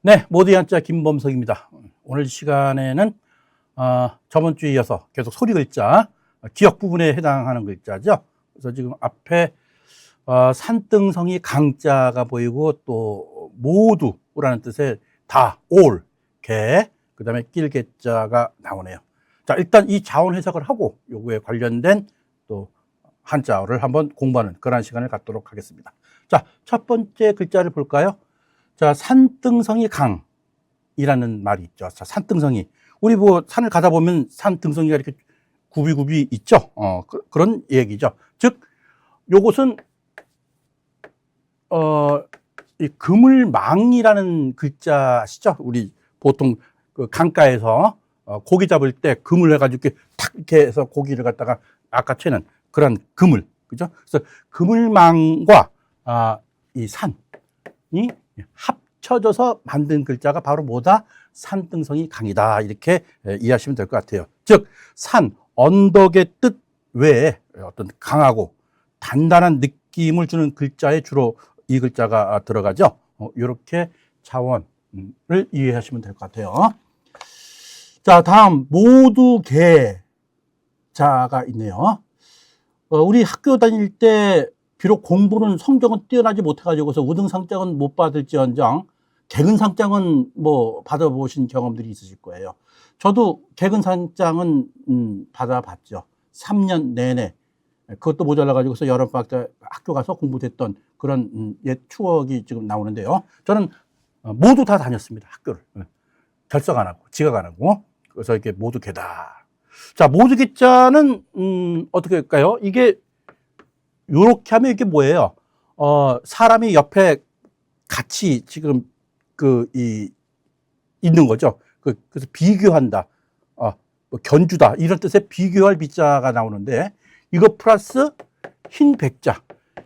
네, 모두의 한자 김범석입니다. 오늘 시간에는 저번 주에 이어서 계속 소리 글자, 기역 부분에 해당하는 글자죠. 그래서 지금 앞에 산등성이 강자가 보이고 또 모두라는 뜻의 다, 올, 개, 그 다음에 낄개자가 나오네요. 자, 일단 이 자원 해석을 하고 요거에 관련된 또 한자어를 한번 공부하는 그런 시간을 갖도록 하겠습니다. 자, 첫 번째 글자를 볼까요? 자, 산등성이 강이라는 말이 있죠. 자, 산등성이. 우리 뭐 산을 가다 보면 산등성이가 이렇게 굽이 있죠. 그런 얘기죠. 즉, 요것은, 이 그물망이라는 글자 아시죠? 우리 보통 그 강가에서 고기 잡을 때 그물 해가지고 이렇게 탁 이렇게 해서 고기를 갖다가 낚아채는 그런 그물. 그죠? 그래서 그물망과 이 산이 합쳐져서 만든 글자가 바로 뭐다? 산등성이 강이다. 이렇게 이해하시면 될 것 같아요. 즉, 산, 언덕의 뜻 외에 어떤 강하고 단단한 느낌을 주는 글자에 주로 이 글자가 들어가죠. 이렇게 자원을 이해하시면 될 것 같아요. 자, 다음, 모두개자가 있네요. 우리 학교 다닐 때 비록 공부는 성적은 뛰어나지 못해가지고서 우등상장은 못 받을지언정 개근상장은 뭐 받아보신 경험들이 있으실 거예요. 저도 개근상장은 받아봤죠. 3년 내내. 그것도 모자라가지고서 여름방학 때 학교 가서 공부했던 그런 옛 추억이 지금 나오는데요. 저는 모두 다 다녔습니다. 학교를. 결석 안 하고 지각 안 하고. 그래서 이렇게 모두개다. 자, 모두개자는 어떻게 할까요? 이게 요렇게 하면 이게 뭐예요? 사람이 옆에 같이 지금 있는 거죠. 그래서 비교한다. 뭐 견주다. 이런 뜻의 비교할 비자가 나오는데, 이거 플러스 흰 백자.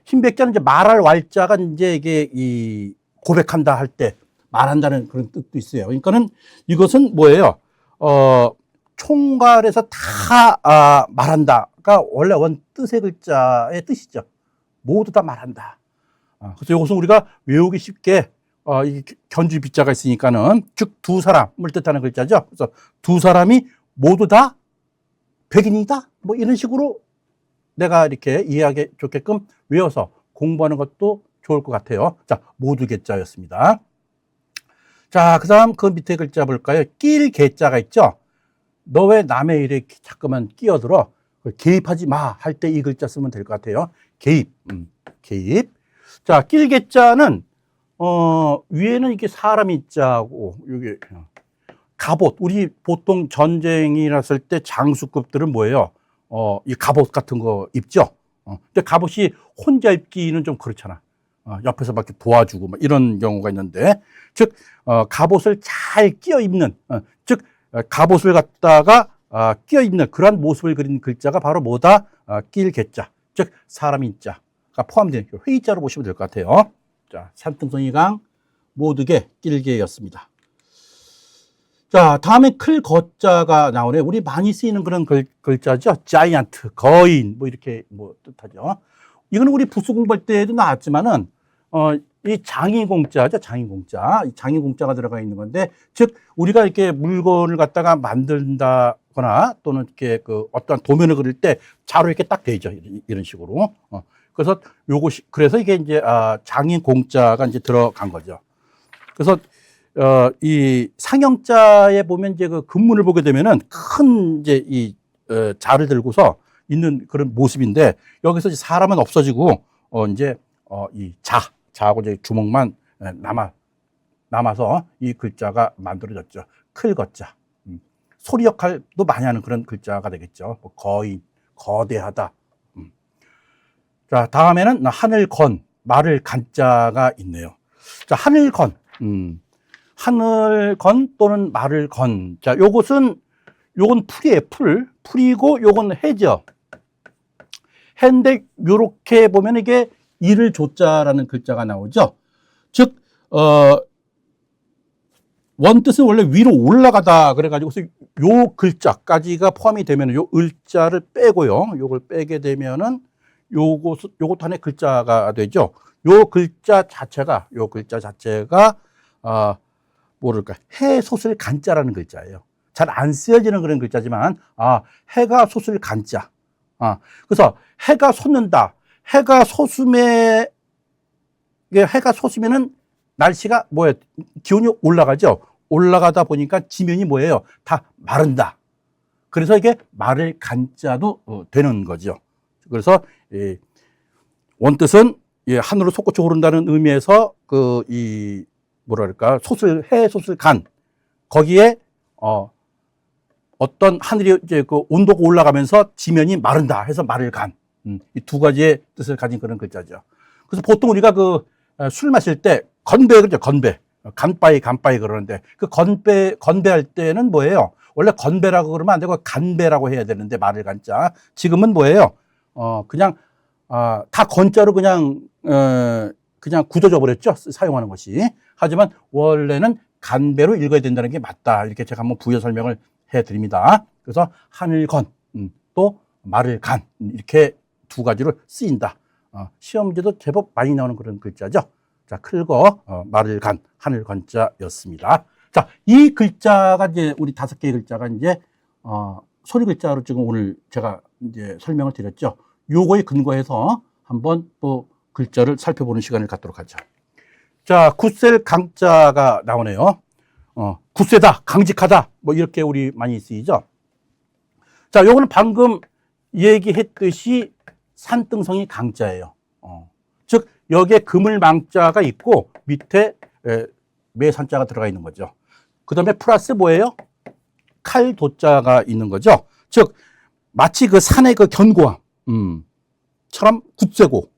흰 백자는 이제 말할 왈자가 이제 이게 고백한다 할 때 말한다는 그런 뜻도 있어요. 그러니까는 이것은 뭐예요? 총괄해서 다 말한다가 원래 원 뜻의 글자의 뜻이죠. 모두 다 말한다. 그래서 이것은 우리가 외우기 쉽게 이 견주 비자가 있으니까는 즉 두 사람을 뜻하는 글자죠. 그래서 두 사람이 모두 다 백인이다. 뭐 이런 식으로 내가 이렇게 이해하기 좋게끔 외워서 공부하는 것도 좋을 것 같아요. 자, 모두 개자였습니다. 자, 그 다음 그 밑에 글자 볼까요? 낄 개자가 있죠. 너 왜 남의 일에 자꾸만 끼어들어? 개입하지 마 할 때 이 글자 쓰면 될 것 같아요. 개입, 개입. 자, 낄 개자는 위에는 이게 사람이 자고 여기 갑옷. 우리 보통 전쟁이 났을 때 장수급들은 뭐예요? 이 갑옷 같은 거 입죠. 근데 갑옷이 혼자 입기는 좀 그렇잖아. 옆에서 막 도와주고 막 이런 경우가 있는데, 즉 갑옷을 잘 끼어 입는, 즉 갑옷을 갖다가 끼어 입는 그러한 모습을 그린 글자가 바로 뭐다? 낄 개자, 즉 사람이 자가 포함된 회의자로 보시면 될 것 같아요. 자, 산등성이 강, 모두개, 낄개였습니다. 자, 다음에 클 거자가 나오네요. 우리 많이 쓰이는 그런 글자죠. 자이언트, 거인, 뭐 이렇게 뭐 뜻하죠. 이거는 우리 부수 공부할 때도 나왔지만은, 이 장인공자죠. 장인공자. 이 장인공자가 들어가 있는 건데, 즉, 우리가 이렇게 물건을 갖다가 만든다거나 또는 이렇게 어떠한 도면을 그릴 때 자로 이렇게 딱 되죠. 이런 식으로. 그래서 그래서 이게 이제, 장인공자가 이제 들어간 거죠. 그래서, 이 상형자에 보면 이제 그 근문을 보게 되면은 큰 이제 자를 들고서 있는 그런 모습인데, 여기서 이제 사람은 없어지고, 이제, 자하고 이제 주먹만 남아서 이 글자가 만들어졌죠. 클 거자. 소리 역할도 많이 하는 그런 글자가 되겠죠. 뭐 거인, 거대하다. 자, 다음에는 하늘 건, 말을 간자가 있네요. 자, 하늘 건. 하늘 건 또는 말을 건. 자, 요건 풀이에요, 풀. 풀이고 요건 해죠. 해인데 요렇게 보면 이게 이를 조자라는 글자가 나오죠. 즉, 원뜻은 원래 위로 올라가다 그래가지고서 요 글자까지가 포함이 되면 요 을자를 빼고요. 요걸 빼게 되면은 요것 하나의 글자가 되죠. 요 글자 자체가 뭐랄까, 해소술 간자라는 글자예요. 잘 안 쓰여지는 그런 글자지만, 해가 솟을 간자. 그래서 해가 솟는다. 해가 솟으면은 날씨가 뭐예요? 기온이 올라가죠? 올라가다 보니까 지면이 뭐예요? 다 마른다. 그래서 이게 마를 간자도 되는 거죠. 그래서 원뜻은 하늘로 솟구쳐 오른다는 의미에서 뭐랄까, 해 솟을 간. 거기에 어떤 하늘이 이제 그 온도가 올라가면서 지면이 마른다 해서 마를 간. 이 두 가지의 뜻을 가진 그런 글자죠. 그래서 보통 우리가 술 마실 때 건배 그러죠. 건배. 간바이 그러는데 그 건배할 때는 뭐예요? 원래 건배라고 그러면 안 되고 간배라고 해야 되는데 말을 간자. 지금은 뭐예요? 그냥 다 건자로 그냥 굳어져 버렸죠. 사용하는 것이. 하지만 원래는 간배로 읽어야 된다는 게 맞다. 이렇게 제가 한번 부여 설명을 해 드립니다. 그래서 하늘건, 또 말을 간, 이렇게 두 가지로 쓰인다. 시험 문제도 제법 많이 나오는 그런 글자죠. 자, 클거, 말을 간, 하늘 건자였습니다. 자, 이 글자가 이제 우리 5개의 글자가 이제, 소리 글자로 지금 오늘 제가 이제 설명을 드렸죠. 요거에 근거해서 한번 또 글자를 살펴보는 시간을 갖도록 하죠. 자, 굳셀 강자가 나오네요. 굳세다, 강직하다, 뭐 이렇게 우리 많이 쓰이죠. 자, 요거는 방금 얘기했듯이 산등성이 강자예요. 즉, 여기에 그물망자가 있고 밑에 매산자가 들어가 있는 거죠. 그 다음에 플러스 뭐예요? 칼도자가 있는 거죠. 즉, 마치 그 산의 그 견고함, 처럼 굳세고,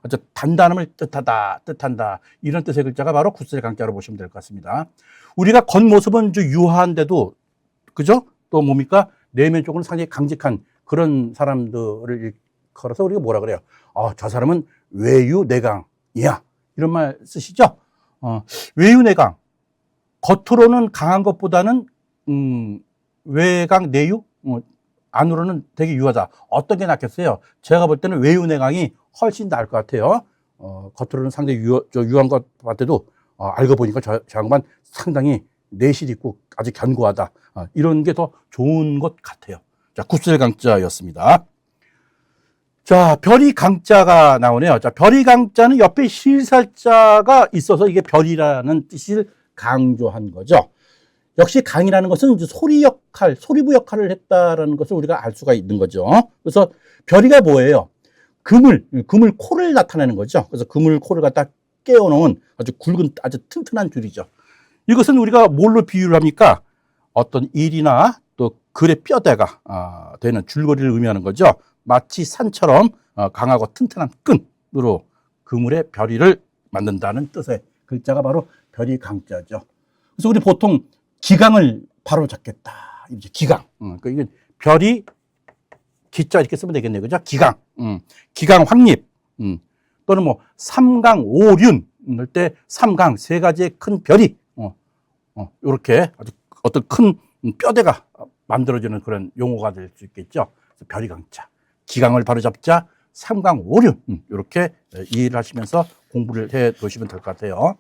아주 단단함을 뜻한다. 이런 뜻의 글자가 바로 굳셀 강자로 보시면 될 것 같습니다. 우리가 겉모습은 좀 유하한데도, 그죠? 또 뭡니까? 내면 쪽은 상당히 강직한 그런 사람들을 걸어서 우리가 뭐라 그래요? 저 사람은 외유내강이야. 이런 말 쓰시죠? 외유내강. 겉으로는 강한 것보다는, 외강, 내유? 안으로는 되게 유하다. 어떤 게 낫겠어요? 제가 볼 때는 외유내강이 훨씬 나을 것 같아요. 겉으로는 상당히 유한 것 같아도, 알고 보니까 저 양반 상당히 내실 있고 아주 견고하다. 이런 게 더 좋은 것 같아요. 자, 굳셀 강자였습니다. 자, 별이 강자가 나오네요. 자, 별이 강자는 옆에 실살자가 있어서 이게 별이라는 뜻을 강조한 거죠. 역시 강이라는 것은 이제 소리부 역할을 했다라는 것을 우리가 알 수가 있는 거죠. 그래서 별이가 뭐예요? 그물 코를 나타내는 거죠. 그래서 그물 코를 갖다 깨워놓은 아주 굵은, 아주 튼튼한 줄이죠. 이것은 우리가 뭘로 비유를 합니까? 어떤 일이나 또 글의 뼈대가 되는 줄거리를 의미하는 거죠. 마치 산처럼 강하고 튼튼한 끈으로 그물의 별이를 만든다는 뜻의 글자가 바로 별이 강자죠. 그래서 우리 보통 기강을 바로 잡겠다. 이제 기강. 그러니까 별이 기자 이렇게 쓰면 되겠네요. 그죠? 기강. 기강 확립. 또는 뭐 삼강 오륜 할 때 삼강 세 가지의 큰 별이 이렇게 아주 어떤 큰 뼈대가 만들어지는 그런 용어가 될 수 있겠죠. 그래서 별이 강자. 기강을 바로 잡자. 삼강 오륜. 이렇게 이해를 하시면서 공부를 해 놓으시면 될 것 같아요.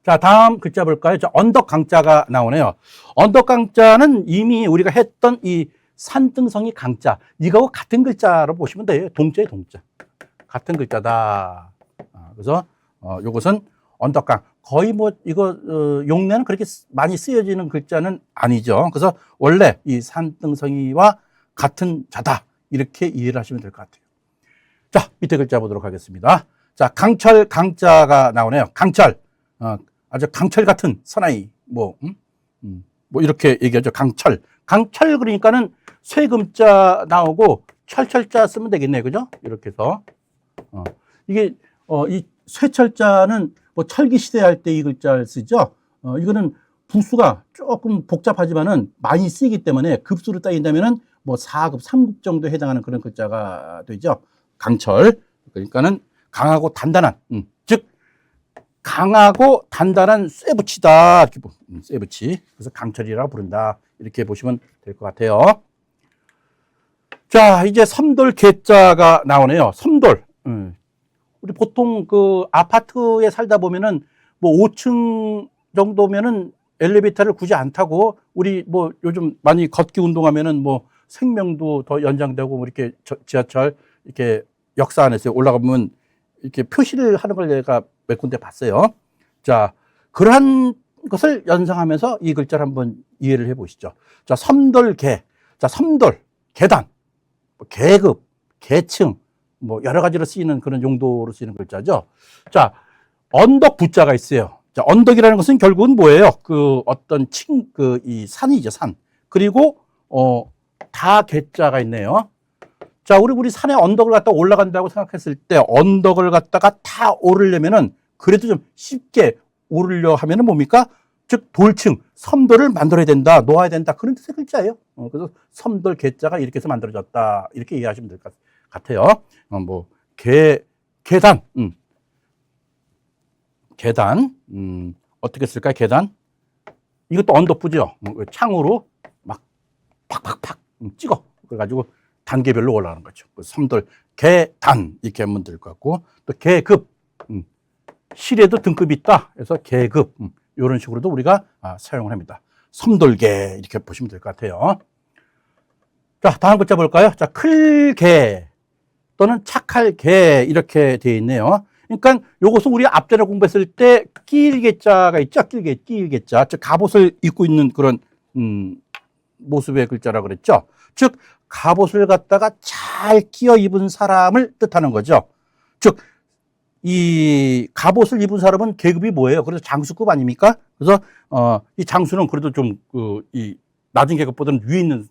자, 다음 글자 볼까요? 자, 언덕 강자가 나오네요. 언덕 강자는 이미 우리가 했던 이 산등성이 강자. 이거하고 같은 글자로 보시면 돼요. 동자의 동자. 같은 글자다. 그래서 요것은 언덕강. 거의 뭐 이거 용례는 그렇게 많이 쓰여지는 글자는 아니죠. 그래서 원래 이 산등성이와 같은 자다. 이렇게 이해를 하시면 될 것 같아요. 자, 밑에 글자 보도록 하겠습니다. 자, 강철 강자가 나오네요. 강철. 아주 강철 같은 사나이. 뭐 이렇게 얘기하죠. 강철. 강철 그러니까는 쇠금자 나오고 철철자 쓰면 되겠네요. 그죠? 이렇게 해서. 이게, 이 쇠철자는 뭐 철기 시대 할 때 이 글자를 쓰죠. 이거는 부수가 조금 복잡하지만은 많이 쓰이기 때문에 급수로 따진다면은 뭐 4급, 3급 정도에 해당하는 그런 글자가 되죠. 강철. 그러니까는 강하고 단단한, 즉, 강하고 단단한 쇠붙이다. 이렇게 쇠붙이. 그래서 강철이라고 부른다. 이렇게 보시면 될 것 같아요. 자, 이제 섬돌 개자가 나오네요. 섬돌. 우리 보통 그 아파트에 살다 보면은 뭐 5층 정도면은 엘리베이터를 굳이 안 타고 우리 뭐 요즘 많이 걷기 운동하면은 뭐 생명도 더 연장되고 뭐 이렇게 지하철 이렇게 역사 안에서 올라가면 이렇게 표시를 하는 걸 내가 몇 군데 봤어요. 자, 그러한 것을 연상하면서 이 글자를 한번 이해를 해 보시죠. 자, 섬돌개. 자, 섬돌, 계단, 뭐 계급, 계층, 뭐 여러 가지로 쓰이는 그런 용도로 쓰이는 글자죠. 자, 언덕 부자가 있어요. 자, 언덕이라는 것은 결국은 뭐예요? 그 어떤 이 산이죠, 산. 그리고, 다 개자가 있네요. 자, 우리 산에 언덕을 갖다가 올라간다고 생각했을 때 언덕을 갖다가 다 오르려면은 그래도 좀 쉽게 오르려 하면은 뭡니까? 즉, 돌층, 섬돌을 만들어야 된다, 놓아야 된다. 그런 뜻의 글자예요. 그래서 섬돌 개자가 이렇게 해서 만들어졌다. 이렇게 이해하시면 될 것 같아요. 뭐, 계단, 계단, 어떻게 쓸까요? 계단. 이것도 언덕부죠. 창으로 막 팍팍팍 찍어. 그래가지고 단계별로 올라가는 거죠. 섬돌, 계단. 이렇게 하면 될 것 같고, 또 계급. 실에도 등급이 있다. 그래서 계급. 이런 식으로도 우리가 사용을 합니다. 섬돌개. 이렇게 보시면 될 것 같아요. 자, 다음 글자 볼까요? 자, 클개 또는 착할개. 이렇게 되어 있네요. 그러니까 요것은 우리 앞전에 공부했을 때 끼일개자가 있죠. 끼일개자. 즉 갑옷을 입고 있는 그런 모습의 글자라 그랬죠. 즉 갑옷을 갖다가 잘 끼어 입은 사람을 뜻하는 거죠. 즉 이 갑옷을 입은 사람은 계급이 뭐예요? 그래서 장수급 아닙니까? 그래서 이 장수는 그래도 좀 이 낮은 계급보다는 위에 있는,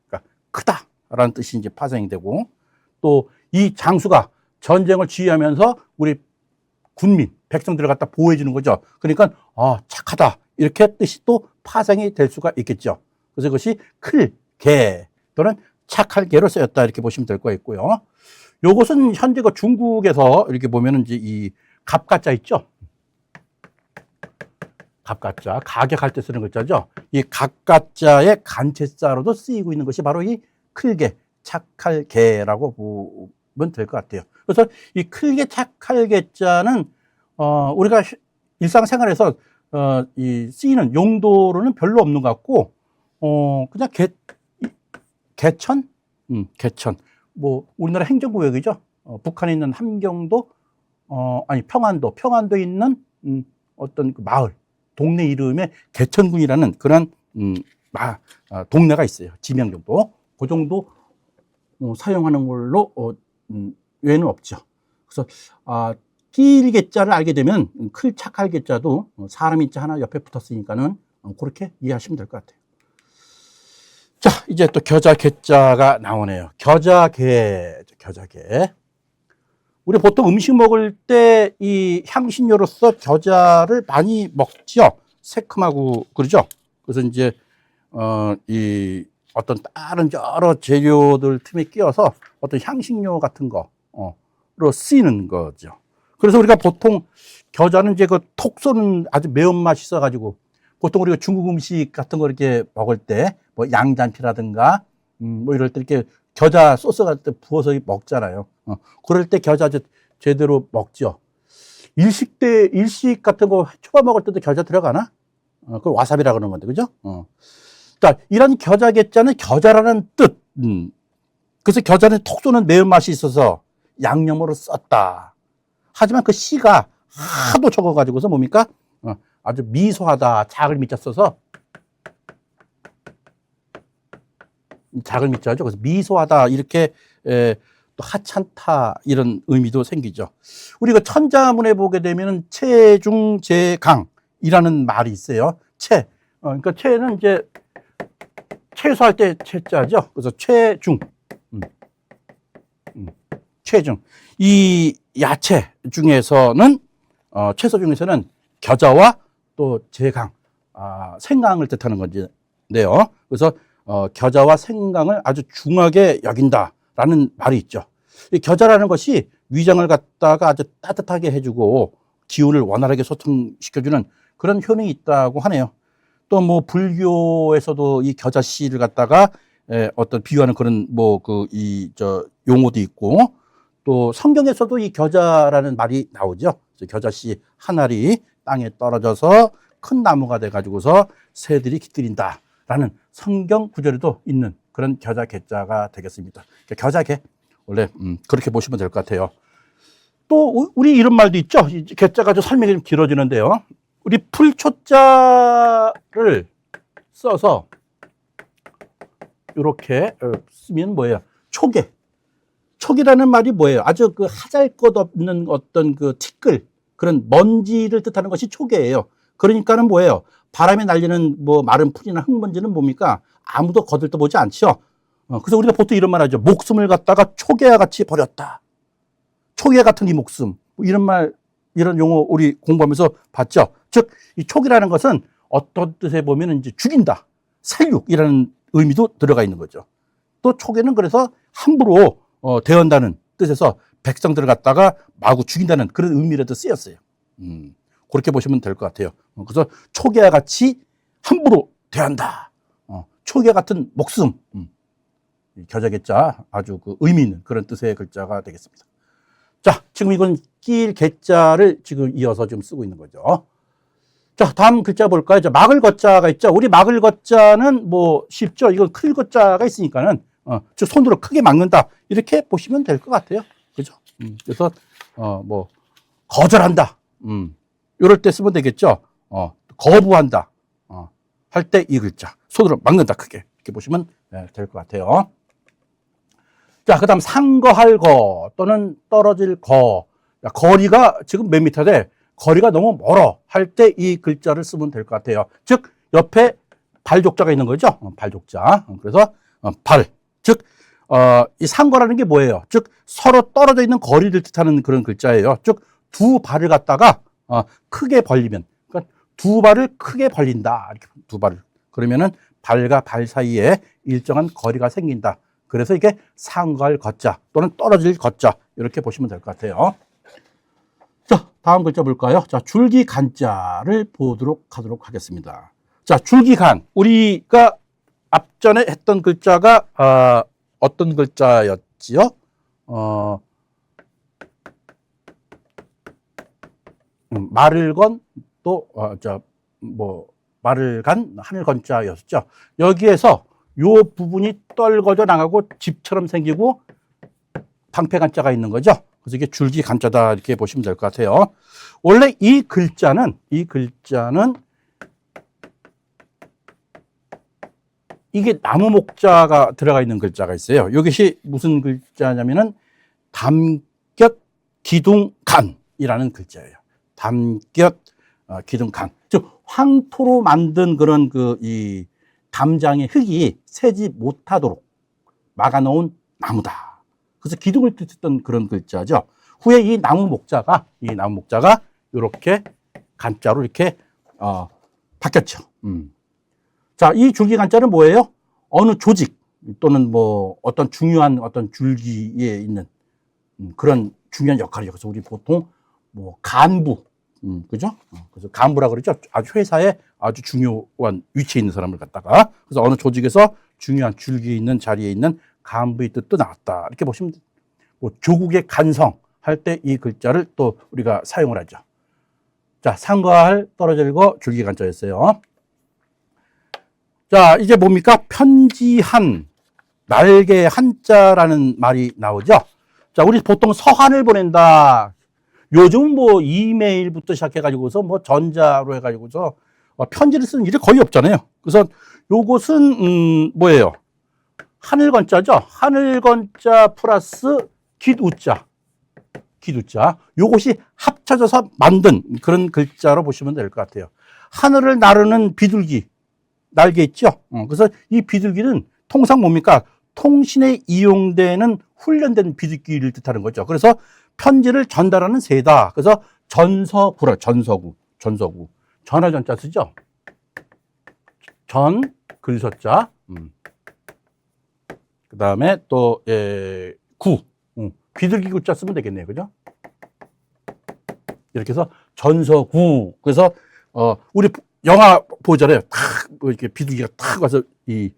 그러니까 크다라는 뜻이 이제 파생이 되고, 또 이 장수가 전쟁을 지휘하면서 우리 군민, 백성들을 갖다 보호해 주는 거죠. 그러니까 착하다 이렇게 뜻이 또 파생이 될 수가 있겠죠. 그래서 이것이 클개 또는 착할 개로 쓰였다 이렇게 보시면 될 거 있고요. 요것은 현재 그 중국에서 이렇게 보면은 이제 이 갑가자 있죠. 갑가자, 가격할 때 쓰는 글자죠. 이 갑가자의 간체자로도 쓰이고 있는 것이 바로 이 클개, 착할 개라고 보면 될 것 같아요. 그래서 이 클개, 착할 개자는 우리가 일상생활에서 이 쓰이는 용도로는 별로 없는 것 같고, 그냥 개천, 개천. 뭐 우리나라 행정구역이죠. 북한에 있는 함경도, 아니 평안도에 있는 어떤 그 마을, 동네 이름에 개천군이라는 그런 동네가 있어요. 지명 정도. 그 정도 사용하는 걸로 외에는 없죠. 그래서 끼일개자를 알게 되면 클 착할 개자도 사람 인자 하나 옆에 붙었으니까는 그렇게 이해하시면 될 것 같아요. 자, 이제 또 겨자 개자가 나오네요. 겨자개. 우리 보통 음식 먹을 때 이 향신료로서 겨자를 많이 먹죠. 새콤하고 그러죠. 그래서 이제 이 어떤 다른 여러 재료들 틈에 끼어서 어떤 향신료 같은 거로 쓰이는 거죠. 그래서 우리가 보통 겨자는 이제 그 톡 쏘는 아주 매운맛이 있어가지고 보통 우리가 중국 음식 같은 거 이렇게 먹을 때 뭐 양잔피라든가 뭐 이럴 때 이렇게 겨자 소스 같은 때 부어서 먹잖아요. 그럴 때 겨자 제대로 먹죠. 일식 같은 거 초밥 먹을 때도 겨자 들어가나? 그 와사비라 그러는 건데, 그죠? 자, 이런 겨자 개자는 겨자라는 뜻. 그래서 겨자는 톡 쏘는 매운맛이 있어서 양념으로 썼다. 하지만 그 씨가 하도 적어가지고서 뭡니까? 아주 미소하다. 작을 미자 써서 작을 미자죠. 그래서 미소하다 이렇게 또 하찮다 이런 의미도 생기죠. 우리가 천자문에 보게 되면은 체중제강이라는 말이 있어요. 그러니까 체는 이제 채소할 때 채자죠. 그래서 체중, 체중. 이 야채 중에서는 채소 중에서는 겨자와 또 제강, 생강을 뜻하는 건데요. 그래서 겨자와 생강을 아주 중하게 여긴다라는 말이 있죠. 이 겨자라는 것이 위장을 갖다가 아주 따뜻하게 해주고 기운을 원활하게 소통시켜주는 그런 효능이 있다고 하네요. 또 뭐 불교에서도 이 겨자 씨를 갖다가 어떤 비유하는 그런 용어도 있고, 또 성경에서도 이 겨자라는 말이 나오죠. 겨자 씨 한 알이 땅에 떨어져서 큰 나무가 돼가지고서 새들이 깃들인다라는 성경 구절에도 있는 그런 겨자 개자가 되겠습니다. 겨자 개 원래 그렇게 보시면 될 것 같아요. 또 우리 이런 말도 있죠. 개자가 좀 설명이 좀 길어지는데요. 우리 풀초자를 써서 이렇게 쓰면 뭐예요? 초계. 초계라는 말이 뭐예요? 아주 그 하잘것없는 어떤 그 티끌, 그런 먼지를 뜻하는 것이 초계예요. 그러니까는 뭐예요? 바람에 날리는 뭐 마른 풀이나 흙먼지는 뭡니까? 아무도 거들떠보지 않죠. 그래서 우리가 보통 이런 말 하죠. 목숨을 갖다가 초계와 같이 버렸다. 초계 같은 이 목숨. 뭐 이런 말, 이런 용어 우리 공부하면서 봤죠. 즉, 이 초계라는 것은 어떤 뜻에 보면 이제 죽인다. 살육이라는 의미도 들어가 있는 거죠. 또 초계는 그래서 함부로 대한다는 뜻에서 백성들을 갖다가 마구 죽인다는 그런 의미로도 쓰였어요. 그렇게 보시면 될 것 같아요. 그래서 초계와 같이 함부로 대한다. 초계 같은 목숨. 겨자개자 아주 그 의미 있는 그런 뜻의 글자가 되겠습니다. 자, 지금 이건 낄 개자를 지금 이어서 좀 쓰고 있는 거죠. 자, 다음 글자 볼까요? 자, 막을 거자가 있죠. 우리 막을 거자는 뭐 쉽죠. 이건 클 거자가 있으니까는 즉 손으로 크게 막는다 이렇게 보시면 될 것 같아요. 그죠? 그래서 뭐 거절한다. 이럴 때 쓰면 되겠죠. 거부한다. 할 때 이 글자 손으로 막는다 크게 이렇게 보시면 될 것 같아요. 자, 그 다음 상거할 거 또는 떨어질 거. 거리가 지금 몇 미터 돼? 거리가 너무 멀어 할 때 이 글자를 쓰면 될 것 같아요. 즉 옆에 발족자가 있는 거죠. 발족자. 그래서 발. 즉 이 상거라는 게 뭐예요? 즉 서로 떨어져 있는 거리를 뜻하는 그런 글자예요. 즉 두 발을 갖다가 크게 벌리면, 그러니까 두 발을 크게 벌린다. 이렇게 두 발을. 그러면은 발과 발 사이에 일정한 거리가 생긴다. 그래서 이게 상거할 거자 또는 떨어질 거자 이렇게 보시면 될 것 같아요. 자, 다음 글자 볼까요? 자, 줄기간자를 보도록 하도록 하겠습니다. 자, 줄기간. 우리가 앞전에 했던 글자가 어떤 글자였지요? 말을 건 또 말을 간 하늘 건자였죠. 여기에서 요 부분이 떨궈져 나가고 집처럼 생기고 방패간자가 있는 거죠. 그래서 이게 줄기간자다 이렇게 보시면 될 것 같아요. 원래 이 글자는 이게 나무 목자가 들어가 있는 글자가 있어요. 이것이 무슨 글자냐면은 담곁 기둥간이라는 글자예요. 담곁 기둥간. 즉 황토로 만든 그런 이 담장의 흙이 새지 못하도록 막아놓은 나무다. 그래서 기둥을 뜻했던 그런 글자죠. 후에 이 나무 목자가 이렇게 간자로 이렇게 바뀌었죠. 자, 이 줄기간자는 뭐예요? 어느 조직 또는 뭐 어떤 중요한 어떤 줄기에 있는 그런 중요한 역할이죠. 그래서 우리 보통 뭐 간부, 그죠? 그래서 간부라 그러죠. 아주 회사에 아주 중요한 위치에 있는 사람을 갖다가, 그래서 어느 조직에서 중요한 줄기에 있는 자리에 있는 간부의 뜻도 나왔다. 이렇게 보시면 돼요. 뭐 조국의 간성 할 때 이 글자를 또 우리가 사용을 하죠. 자, 상거할 떨어질 거 줄기간자였어요. 자, 이제 뭡니까? 편지한, 날개 한자라는 말이 나오죠. 자, 우리 보통 서한을 보낸다. 요즘 뭐 이메일부터 시작해가지고서 뭐 전자로 해가지고서 편지를 쓰는 일이 거의 없잖아요. 그래서 요것은 뭐예요? 하늘건자죠. 하늘건자 플러스 깃우자. 요것이 합쳐져서 만든 그런 글자로 보시면 될 것 같아요. 하늘을 나르는 비둘기. 날개 있죠. 그래서 이 비둘기는 통상 뭡니까? 통신에 이용되는 훈련된 비둘기를 뜻하는 거죠. 그래서 편지를 전달하는 새다. 그래서 전서구라. 전서구. 전화 전자 쓰죠. 전 글서자. 그 다음에 또 구. 비둘기 구자 쓰면 되겠네요. 그죠? 이렇게 해서 전서구. 그래서 우리 영화 보잖아요. 탁, 뭐 이렇게 비둘기가 탁 와서 이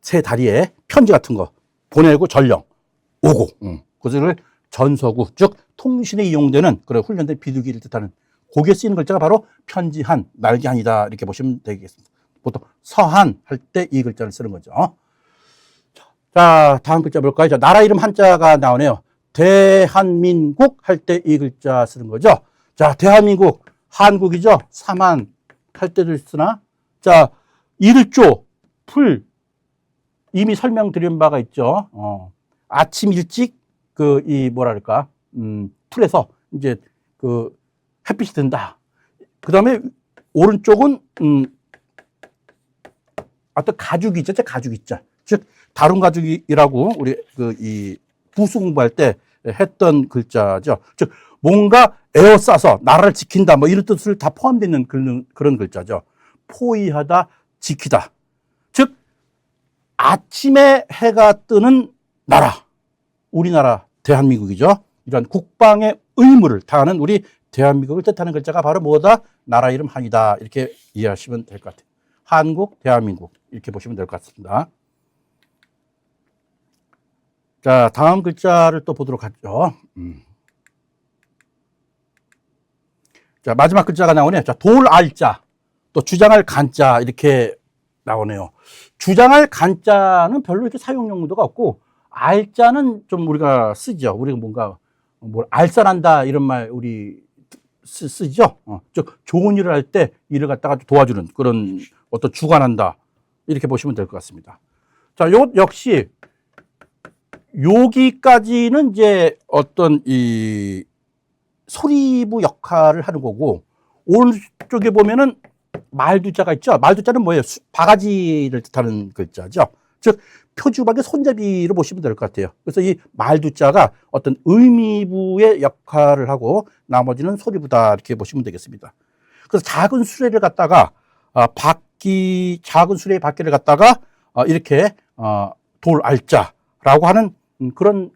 새 다리에 편지 같은 거 보내고 전령 오고. 그것을 전서구, 즉 통신에 이용되는 그런 훈련된 비둘기를 뜻하는 거기에 쓰이는 글자가 바로 편지한, 날개한이다 이렇게 보시면 되겠습니다. 보통 서한 할 때 이 글자를 쓰는 거죠. 자, 다음 글자 볼까요? 자, 나라 이름 한자가 나오네요. 대한민국 할 때 이 글자 쓰는 거죠. 자, 대한민국, 한국이죠. 삼한 할 때도 쓰나? 자, 일조, 풀, 이미 설명드린 바가 있죠. 아침 일찍, 뭐랄까, 풀에서 이제 햇빛이 든다. 그 다음에 오른쪽은, 어떤 가죽이죠. 가죽이자. 즉, 다룬 가죽이라고 우리 이 부수 공부할 때 했던 글자죠. 즉, 뭔가 에워싸서 나라를 지킨다. 뭐 이런 뜻을 다 포함되어 있는 그런 글자죠. 포위하다, 지키다. 즉, 아침에 해가 뜨는 나라. 우리나라, 대한민국이죠. 이런 국방의 의무를 다하는 우리 대한민국을 뜻하는 글자가 바로 뭐다? 나라 이름 한이다. 이렇게 이해하시면 될 것 같아요. 한국, 대한민국. 이렇게 보시면 될 것 같습니다. 자, 다음 글자를 또 보도록 하죠. 자, 마지막 글자가 나오네요. 자, 돌 알자, 또 주장할 간자 이렇게 나오네요. 주장할 간자는 별로 이렇게 사용 용도가 없고, 알자는 좀 우리가 쓰죠. 우리가 뭔가 뭘 알선한다 이런 말 우리 쓰죠. 즉 좋은 일을 할 때 일을 갖다가 도와주는 그런 어떤 주관한다 이렇게 보시면 될 것 같습니다. 자, 요 역시 여기까지는 이제 어떤 이 소리부 역할을 하는 거고, 오른쪽에 보면은 말두자가 있죠. 말두자는 뭐예요? 바가지를 뜻하는 글자죠. 즉 표주박의 손잡이로 보시면 될 것 같아요. 그래서 이 말두자가 어떤 의미부의 역할을 하고 나머지는 소리부다 이렇게 보시면 되겠습니다. 그래서 작은 수레를 갖다가 작은 수레의 바퀴를 갖다가 이렇게 돌 알자라고 하는 그런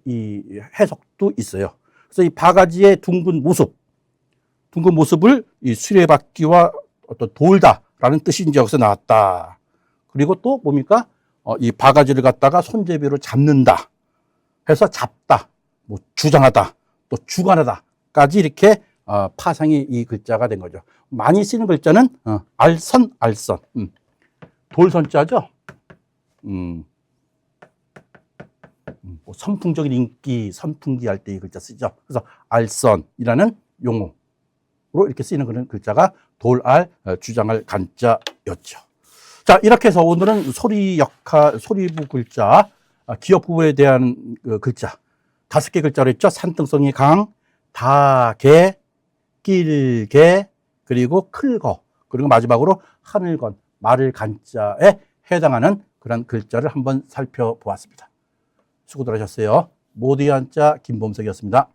이 해석도 있어요. 그래서 이 바가지의 둥근 모습을 이 수레바퀴와 어떤 돌다라는 뜻이 이제 여기서 나왔다. 그리고 또 뭡니까? 이 바가지를 갖다가 손잡이로 잡는다 해서 잡다, 뭐 주장하다, 또 주관하다까지 이렇게 파생이 이 글자가 된 거죠. 많이 쓰는 글자는 알선, 돌선자죠. 뭐 선풍적인 인기, 선풍기 할 때 이 글자 쓰죠. 그래서 알선이라는 용어로 이렇게 쓰이는 그런 글자가 돌알, 주장할 간자였죠. 자, 이렇게 해서 오늘은 소리 역할, 소리부 글자, 기역 부분에 대한 글자 5개 글자로 했죠. 산등성이 강, 다개, 길개, 그리고 클거, 그리고 마지막으로 하늘건, 말을 간자에 해당하는 그런 글자를 한번 살펴보았습니다. 수고들 하셨어요. 모두의 한자 김범석이었습니다.